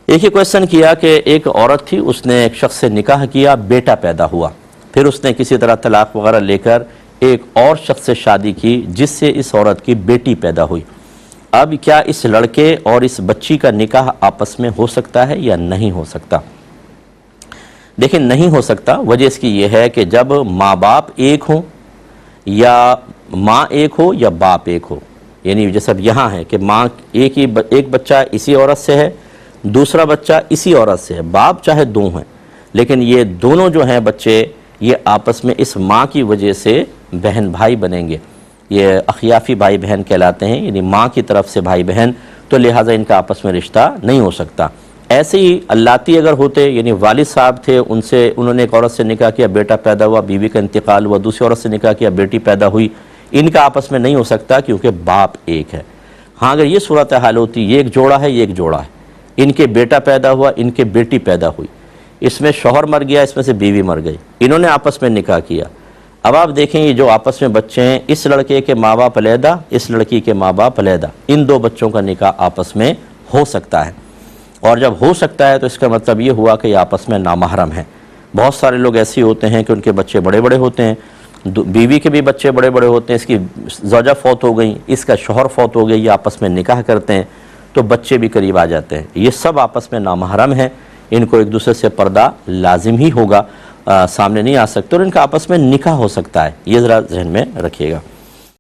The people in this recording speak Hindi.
एक ही क्वेश्चन किया कि एक औरत थी, उसने एक शख्स से निकाह किया, बेटा पैदा हुआ, फिर उसने किसी तरह तलाक वगैरह लेकर एक और शख्स से शादी की जिससे इस औरत की बेटी पैदा हुई। अब क्या इस लड़के और इस बच्ची का निकाह आपस में हो सकता है या नहीं हो सकता? देखिए, नहीं हो सकता। वजह इसकी यह है कि जब माँ बाप एक हो या माँ एक हो या बाप एक हो, यानी जैसे अब यहाँ है कि माँ एक बच्चा इसी औरत से है, दूसरा बच्चा इसी औरत से है, बाप चाहे दो हैं, लेकिन ये दोनों जो हैं बच्चे ये आपस में इस माँ की वजह से बहन भाई बनेंगे। ये अखियाफ़ी भाई बहन कहलाते हैं, यानी माँ की तरफ से भाई बहन, तो लिहाजा इनका आपस में रिश्ता नहीं हो सकता। ऐसे ही अल्लाती अगर होते, यानी वालिद साहब थे, उन्होंने एक औरत से निकाह किया, बेटा पैदा हुआ, बीवी का इंतकाल हुआ, दूसरी औरत से निकाह किया, बेटी पैदा हुई, इनका आपस में नहीं हो सकता क्योंकि बाप एक है। हाँ, अगर ये सूरत हाल होती, ये एक जोड़ा है, ये एक जोड़ा है, इनके बेटा पैदा हुआ, इनके बेटी पैदा हुई, इसमें शौहर मर गया, इसमें से बीवी मर गई, इन्होंने आपस में निकाह किया। अब आप देखें ये जो आपस में बच्चे हैं, इस लड़के के माँ बाप अलहदा, इस लड़की के माँ बाप अलहदा, इन दो बच्चों का निकाह आपस में हो सकता है। और जब हो सकता है तो इसका मतलब ये हुआ कि ये आपस में नामहरम हैं। बहुत सारे लोग ऐसे होते हैं कि उनके बच्चे बड़े बड़े होते हैं, बीवी के भी बच्चे बड़े बड़े होते हैं, इसकी ज़ौजा फौत हो गई, इसका शौहर फौत हो गई, ये आपस में निकाह करते हैं तो बच्चे भी करीब आ जाते हैं। ये सब आपस में नामहरम हैं, इनको एक दूसरे से पर्दा लाजिम ही होगा, सामने नहीं आ सकते और इनका आपस में निकाह हो सकता है। ये ज़रा जहन में रखिएगा।